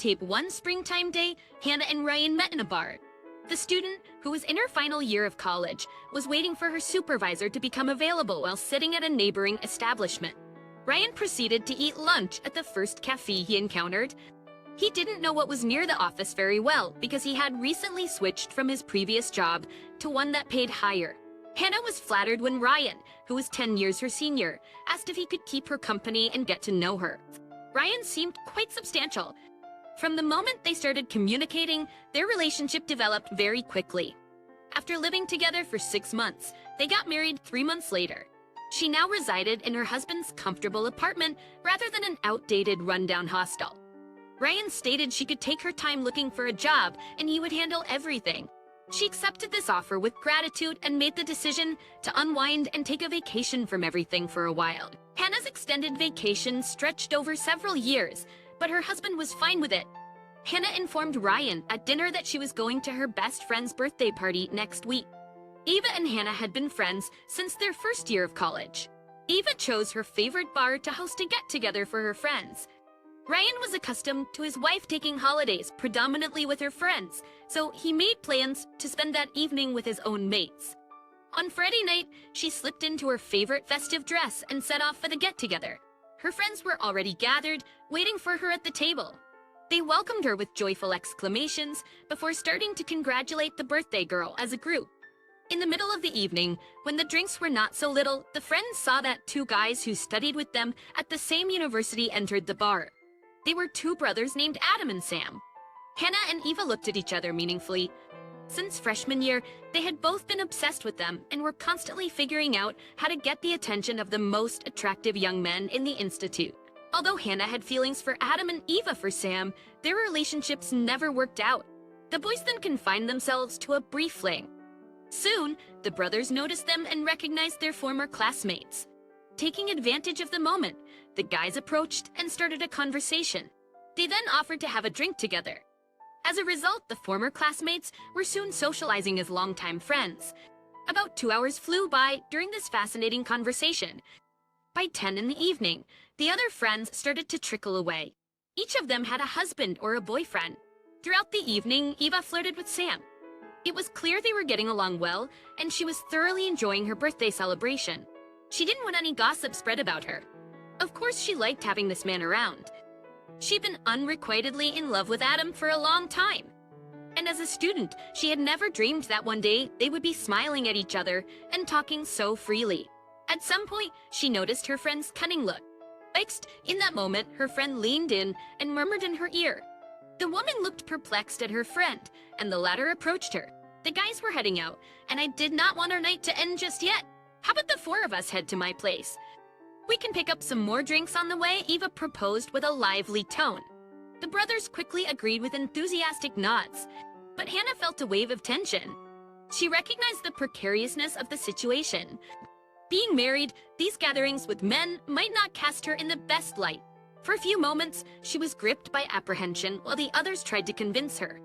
videotape one springtime day, Hannah and Ryan met in a bar. The student, who was in her final year of college, was waiting for her supervisor to become available while sitting at a neighboring establishment. Ryan proceeded to eat lunch at the first cafe he encountered. He didn't know what was near the office very well because he had recently switched from his previous job to one that paid higher. Hannah was flattered when Ryan, who was 10 years her senior, asked if he could keep her company and get to know her. Ryan seemed quite substantial. From the moment they started communicating, their relationship developed very quickly. After living together for 6 months, they got married 3 months later. She now resided in her husband's comfortable apartment rather than an outdated, rundown hostel. Ryan stated she could take her time looking for a job and he would handle everything. She accepted this offer with gratitude and made the decision to unwind and take a vacation from everything for a while. Hannah's extended vacation stretched over several years, but her husband was fine with it. Hannah informed Ryan at dinner that she was going to her best friend's birthday party next week. Eva and Hannah had been friends since their first year of college. Eva chose her favorite bar to host a get-together for her friends. Ryan was accustomed to his wife taking holidays predominantly with her friends, so he made plans to spend that evening with his own mates. On Friday night, she slipped into her favorite festive dress and set off for the get-together. Her friends were already gathered, waiting for her at the table. They welcomed her with joyful exclamations before starting to congratulate the birthday girl as a group. In the middle of the evening, when the drinks were not so little, the friends saw that 2 guys who studied with them at the same university entered the bar. They were 2 brothers named Adam and Sam. Hannah and Eva looked at each other meaningfully. Since freshman year, they had both been obsessed with them and were constantly figuring out how to get the attention of the most attractive young men in the institute. Although Hannah had feelings for Adam and Eva for Sam, their relationships never worked out. The boys then confined themselves to a brief fling. Soon, the brothers noticed them and recognized their former classmates. Taking advantage of the moment, the guys approached and started a conversation. They then offered to have a drink together. As a result, the former classmates were soon socializing as longtime friends. About 2 hours flew by during this fascinating conversation. By 10 in the evening, the other friends started to trickle away. Each of them had a husband or a boyfriend. Throughout the evening, Eva flirted with Sam. It was clear they were getting along well, and she was thoroughly enjoying her birthday celebration. She didn't want any gossip spread about her. Of course, she liked having this man around. She'd been unrequitedly in love with Adam for a long time. And as a student, she had never dreamed that one day they would be smiling at each other and talking so freely. At some point, she noticed her friend's cunning look. Next, in that moment, her friend leaned in and murmured in her ear. The woman looked perplexed at her friend, and the latter approached her. The guys were heading out, and I did not want our night to end just yet. How about the 4 of us head to my place? We can pick up some more drinks on the way, Eva proposed with a lively tone. The brothers quickly agreed with enthusiastic nods, but Hannah felt a wave of tension. She recognized the precariousness of the situation. Being married, these gatherings with men might not cast her in the best light. For a few moments, she was gripped by apprehension while the others tried to convince her.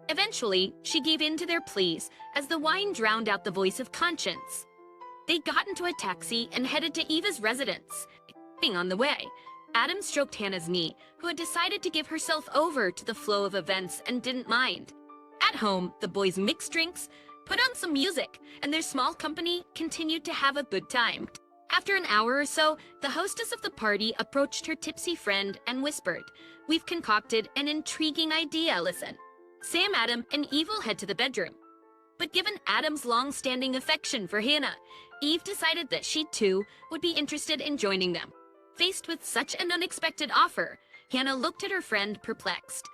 Eventually, she gave in to their pleas as the wine drowned out the voice of conscience. They got into a taxi and headed to Eva's residence. On the way, Adam stroked Hannah's knee, who had decided to give herself over to the flow of events and didn't mind. At home, the boys mixed drinks, put on some music, and their small company continued to have a good time. After an hour or so, the hostess of the party approached her tipsy friend and whispered, "We've concocted an intriguing idea, listen." Sam, Adam, and Eve will head to the bedroom. But given Adam's long-standing affection for Hannah, Eve decided that she too would be interested in joining them. Faced with such an unexpected offer, Hannah looked at her friend perplexed.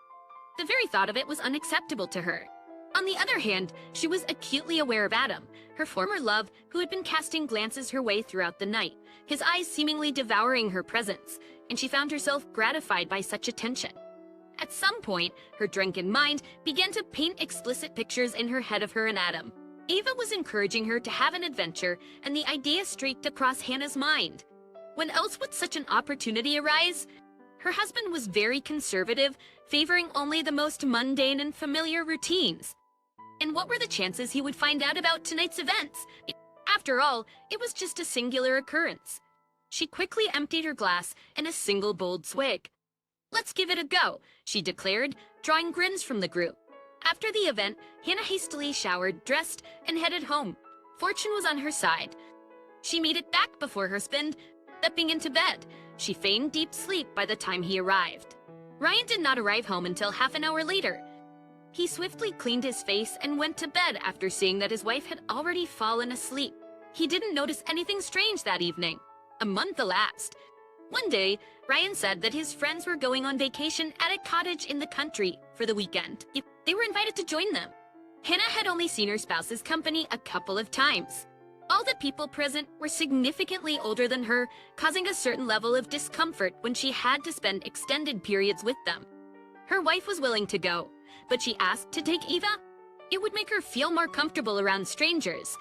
The very thought of it was unacceptable to her. On the other hand, she was acutely aware of Adam, her former love, who had been casting glances her way throughout the night, his eyes seemingly devouring her presence, and she found herself gratified by such attention. At some point, her drunken mind began to paint explicit pictures in her head of her and Adam. Eva was encouraging her to have an adventure, and the idea streaked across Hannah's mind. When else would such an opportunity arise? Her husband was very conservative, favoring only the most mundane and familiar routines. And what were the chances he would find out about tonight's events? After all, it was just a singular occurrence. She quickly emptied her glass in a single bold swig. "Let's give it a go," she declared, drawing grins from the group. After the event, Hannah hastily showered, dressed, and headed home. Fortune was on her side. She made it back before her husband, stepping into bed. She feigned deep sleep by the time he arrived. Ryan did not arrive home until half an hour later. He swiftly cleaned his face and went to bed after seeing that his wife had already fallen asleep. He didn't notice anything strange that evening. A month elapsed. One day, Ryan said that his friends were going on vacation at a cottage in the country for the weekend. They were invited to join them. Hannah had only seen her spouse's company a couple of times. All the people present were significantly older than her, causing a certain level of discomfort when she had to spend extended periods with them. Her wife was willing to go, but she asked to take Eva. It would make her feel more comfortable around strangers.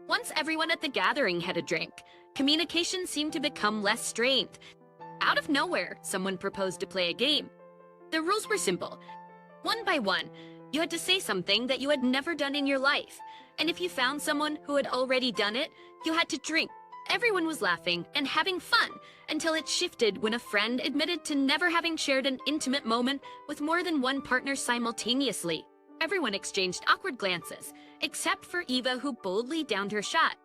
Once everyone at the gathering had a drink, communication seemed to become less strained. Out of nowhere, someone proposed to play a game. The rules were simple. One by one, you had to say something that you had never done in your life. And if you found someone who had already done it, you had to drink. Everyone was laughing and having fun until it shifted when a friend admitted to never having shared an intimate moment with more than one partner simultaneously. Everyone exchanged awkward glances, except for Eva, who boldly downed her shot.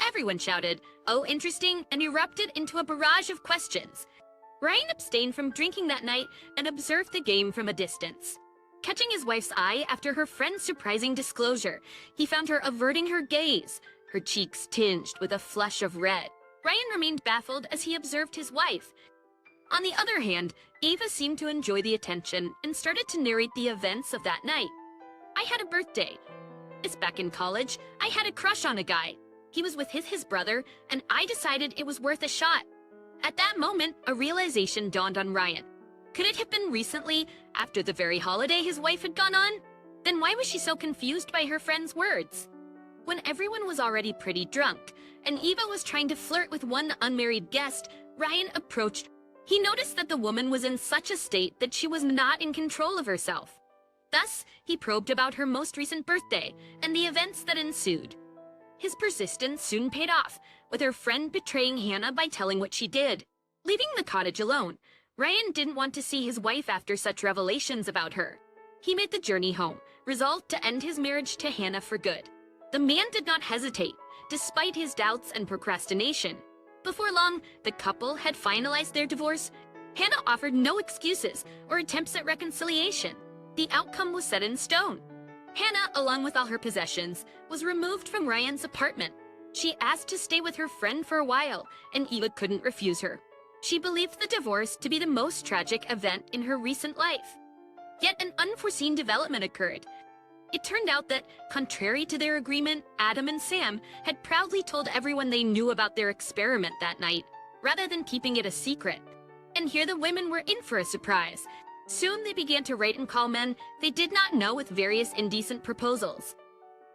Everyone shouted, "Oh, interesting," and erupted into a barrage of questions. Ryan abstained from drinking that night and observed the game from a distance. Catching his wife's eye after her friend's surprising disclosure, he found her averting her gaze, her cheeks tinged with a flush of red. Ryan remained baffled as he observed his wife. On the other hand, Eva seemed to enjoy the attention and started to narrate the events of that night. "I had a birthday. It's back in college. I had a crush on a guy. He was with his brother, and I decided it was worth a shot." At that moment, a realization dawned on Ryan. Could it have been recently, after the very holiday his wife had gone on? Then why was she so confused by her friend's words? When everyone was already pretty drunk, and Eva was trying to flirt with one unmarried guest, Ryan approached. He noticed that the woman was in such a state that she was not in control of herself. Thus, he probed about her most recent birthday and the events that ensued. His persistence soon paid off, with her friend betraying Hannah by telling what she did. Leaving the cottage alone, Ryan didn't want to see his wife after such revelations about her. He made the journey home, resolved to end his marriage to Hannah for good. The man did not hesitate, despite his doubts and procrastination. Before long, the couple had finalized their divorce. Hannah offered no excuses or attempts at reconciliation. The outcome was set in stone. Hannah, along with all her possessions, was removed from Ryan's apartment. She asked to stay with her friend for a while, and Eva couldn't refuse her. She believed the divorce to be the most tragic event in her recent life. Yet an unforeseen development occurred. It turned out that, contrary to their agreement, Adam and Sam had proudly told everyone they knew about their experiment that night, rather than keeping it a secret. And here the women were in for a surprise. Soon they began to write and call men they did not know with various indecent proposals.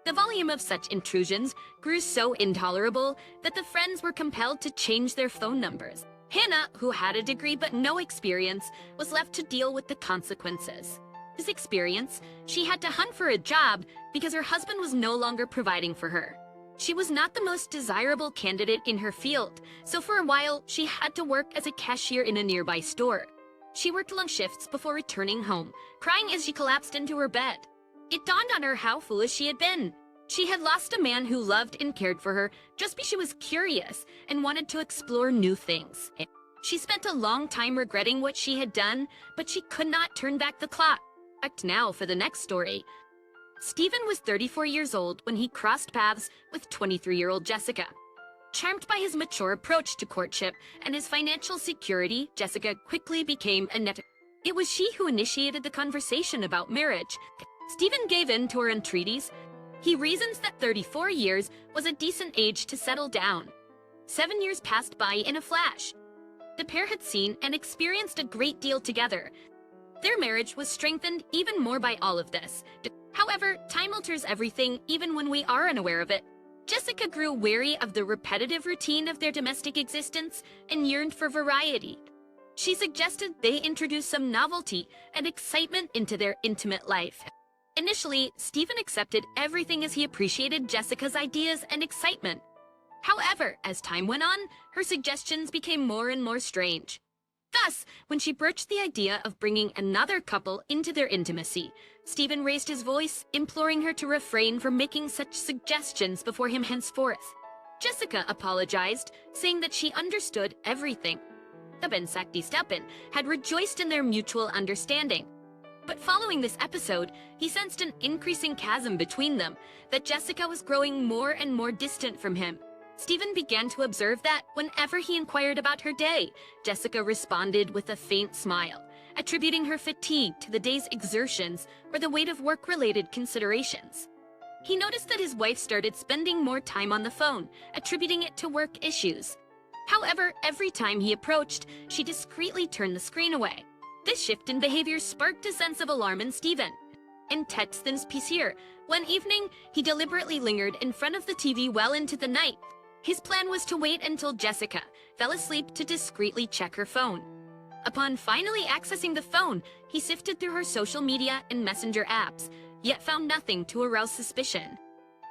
The volume of such intrusions grew so intolerable that the friends were compelled to change their phone numbers. Hannah, who had a degree but no experience, was left to deal with the consequences. This experience, she had to hunt for a job because her husband was no longer providing for her. She was not the most desirable candidate in her field, so for a while she had to work as a cashier in a nearby store. She worked long shifts before returning home, crying as she collapsed into her bed. It dawned on her how foolish she had been. She had lost a man who loved and cared for her just because she was curious and wanted to explore new things. She spent a long time regretting what she had done, but she could not turn back the clock. Act now for the next story. Stephen was 34 years old when he crossed paths with 23-year-old Jessica. Charmed by his mature approach to courtship and his financial security, Jessica quickly became a net. It was she who initiated the conversation about marriage. Stephen gave in to her entreaties. He reasons that 34 years was a decent age to settle down. 7 years passed by in a flash. The pair had seen and experienced a great deal together. Their marriage was strengthened even more by all of this. However, time alters everything even when we are unaware of it. Jessica grew weary of the repetitive routine of their domestic existence and yearned for variety. She suggested they introduce some novelty and excitement into their intimate life. Initially, Stephen accepted everything as he appreciated Jessica's ideas and excitement. However, as time went on, her suggestions became more and more strange. Thus, when she broached the idea of bringing another couple into their intimacy, Stephen raised his voice, imploring her to refrain from making such suggestions before him henceforth. Jessica apologized, saying that she understood everything. Stephen had rejoiced in their mutual understanding. But following this episode, he sensed an increasing chasm between them, that Jessica was growing more and more distant from him. Stephen began to observe that whenever he inquired about her day, Jessica responded with a faint smile, attributing her fatigue to the day's exertions or the weight of work-related considerations. He noticed that his wife started spending more time on the phone, attributing it to work issues. However, every time he approached, she discreetly turned the screen away. This shift in behavior sparked a sense of alarm in Stephen. In Texton's piece here, one evening, he deliberately lingered in front of the TV well into the night. His plan was to wait until Jessica fell asleep to discreetly check her phone. Upon finally accessing the phone, he sifted through her social media and messenger apps, yet found nothing to arouse suspicion.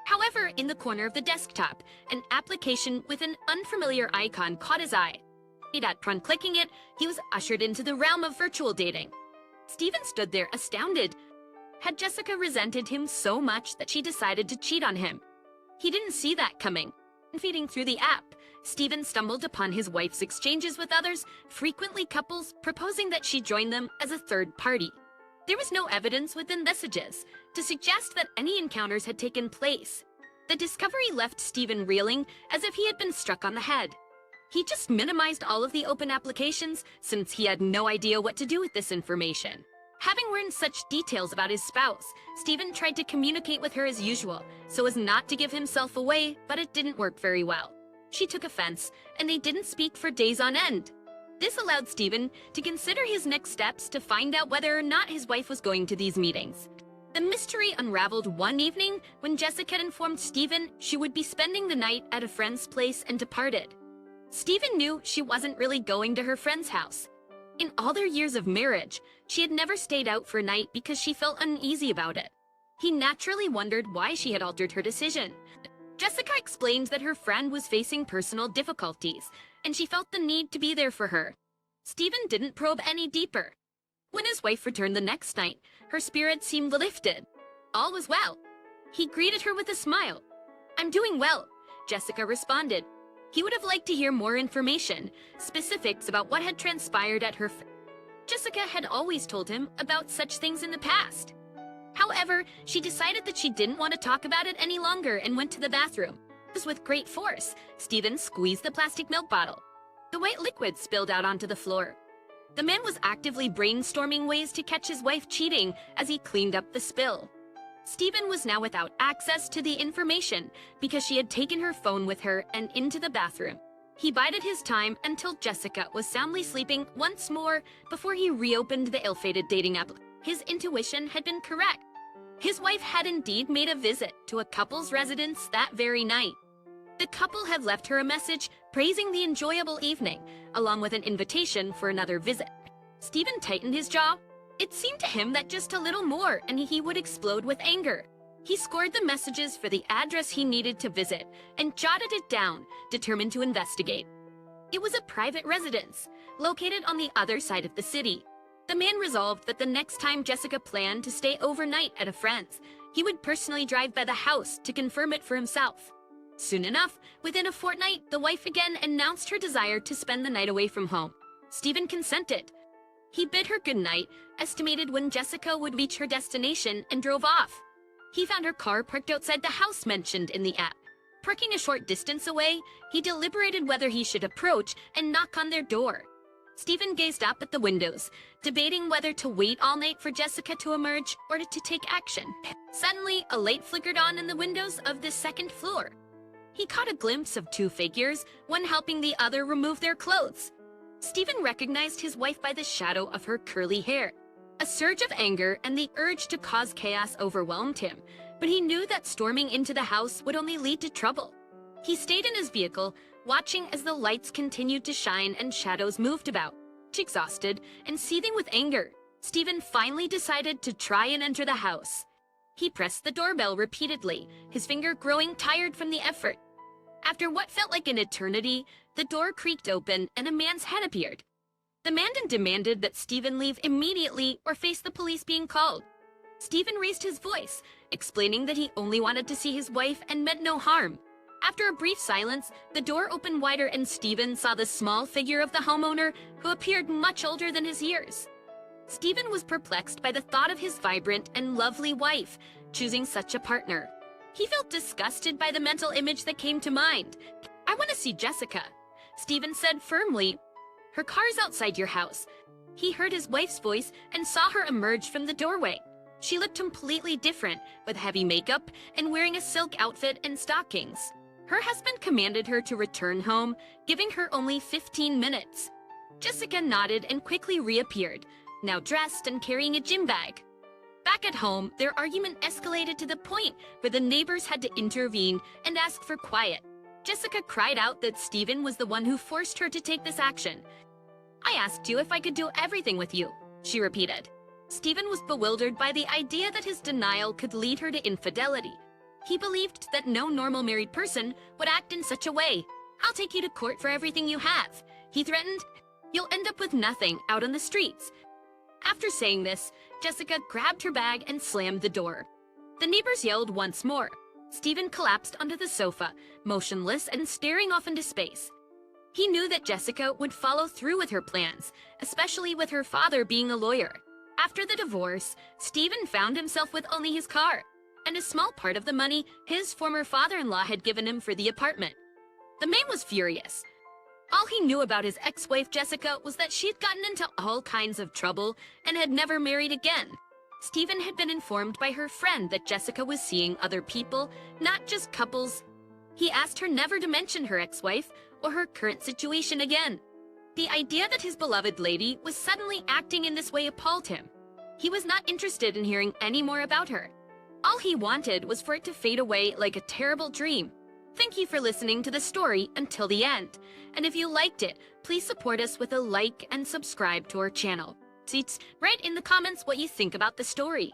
However, in the corner of the desktop, an application with an unfamiliar icon caught his eye. Upon clicking it, he was ushered into the realm of virtual dating. Stephen stood there astounded. Had Jessica resented him so much that she decided to cheat on him? He didn't see that coming. Feeding through the app, Stephen stumbled upon his wife's exchanges with others, frequently couples proposing that she join them as a third party. There was no evidence within messages to suggest that any encounters had taken place. The discovery left Stephen reeling as if he had been struck on the head. He just minimized all of the open applications since he had no idea what to do with this information. Having learned such details about his spouse, Stephen tried to communicate with her as usual, so as not to give himself away, but it didn't work very well. She took offense, and they didn't speak for days on end. This allowed Stephen to consider his next steps to find out whether or not his wife was going to these meetings. The mystery unraveled one evening when Jessica had informed Stephen she would be spending the night at a friend's place and departed. Stephen knew she wasn't really going to her friend's house. In all their years of marriage, she had never stayed out for a night because she felt uneasy about it. He naturally wondered why she had altered her decision. Jessica explained that her friend was facing personal difficulties, and she felt the need to be there for her. Stephen didn't probe any deeper. When his wife returned the next night, her spirit seemed lifted. All was well. He greeted her with a smile. "I'm doing well," Jessica responded. He would have liked to hear more information, specifics about what had transpired at her. Jessica had always told him about such things in the past. However, she decided that she didn't want to talk about it any longer and went to the bathroom. With great force, Stephen squeezed the plastic milk bottle. The white liquid spilled out onto the floor. The man was actively brainstorming ways to catch his wife cheating as he cleaned up the spill. Stephen was now without access to the information because she had taken her phone with her and into the bathroom. He bided his time until Jessica was soundly sleeping once more before he reopened the ill-fated dating app. His intuition had been correct. His wife had indeed made a visit to a couple's residence that very night. The couple had left her a message praising the enjoyable evening, along with an invitation for another visit. Stephen tightened his jaw. It seemed to him that just a little more and he would explode with anger. He scored the messages for the address he needed to visit and jotted it down, determined to investigate. It was a private residence, located on the other side of the city. The man resolved that the next time Jessica planned to stay overnight at a friend's, he would personally drive by the house to confirm it for himself. Soon enough, within a fortnight, the wife again announced her desire to spend the night away from home. Stephen consented. He bid her good night, estimated when Jessica would reach her destination, and drove off. He found her car parked outside the house mentioned in the app. Parking a short distance away, he deliberated whether he should approach and knock on their door. Stephen gazed up at the windows, debating whether to wait all night for Jessica to emerge or to take action. Suddenly, a light flickered on in the windows of the second floor. He caught a glimpse of two figures, one helping the other remove their clothes. Stephen recognized his wife by the shadow of her curly hair. A surge of anger and the urge to cause chaos overwhelmed him, but he knew that storming into the house would only lead to trouble. He stayed in his vehicle, watching as the lights continued to shine and shadows moved about. Exhausted and seething with anger, Stephen finally decided to try and enter the house. He pressed the doorbell repeatedly, his finger growing tired from the effort. After what felt like an eternity, the door creaked open and a man's head appeared. The man demanded that Stephen leave immediately or face the police being called. Stephen raised his voice, explaining that he only wanted to see his wife and meant no harm. After a brief silence, the door opened wider and Stephen saw the small figure of the homeowner, who appeared much older than his years. Stephen was perplexed by the thought of his vibrant and lovely wife choosing such a partner. He felt disgusted by the mental image that came to mind. "I want to see Jessica," Stephen said firmly. "Her car's outside your house." He heard his wife's voice and saw her emerge from the doorway. She looked completely different, with heavy makeup and wearing a silk outfit and stockings. Her husband commanded her to return home, giving her only 15 minutes. Jessica nodded and quickly reappeared, now dressed and carrying a gym bag. Back at home, their argument escalated to the point where the neighbors had to intervene and ask for quiet. Jessica cried out that Stephen was the one who forced her to take this action. "I asked you if I could do everything with you," she repeated. Stephen was bewildered by the idea that his denial could lead her to infidelity. He believed that no normal married person would act in such a way. "I'll take you to court for everything you have," he threatened. "You'll end up with nothing out on the streets." After saying this, Jessica grabbed her bag and slammed the door. The neighbors yelled once more. Stephen collapsed onto the sofa, motionless and staring off into space. He knew that Jessica would follow through with her plans, especially with her father being a lawyer. After the divorce, Stephen found himself with only his car and a small part of the money his former father-in-law had given him for the apartment. The man was furious. All he knew about his ex-wife Jessica was that she had gotten into all kinds of trouble and had never married again. Stephen had been informed by her friend that Jessica was seeing other people, not just couples. He asked her never to mention her ex-wife or her current situation again. The idea that his beloved lady was suddenly acting in this way appalled him. He was not interested in hearing any more about her. All he wanted was for it to fade away like a terrible dream. Thank you for listening to the story until the end. And if you liked it, please support us with a like and subscribe to our channel. Write in the comments what you think about the story.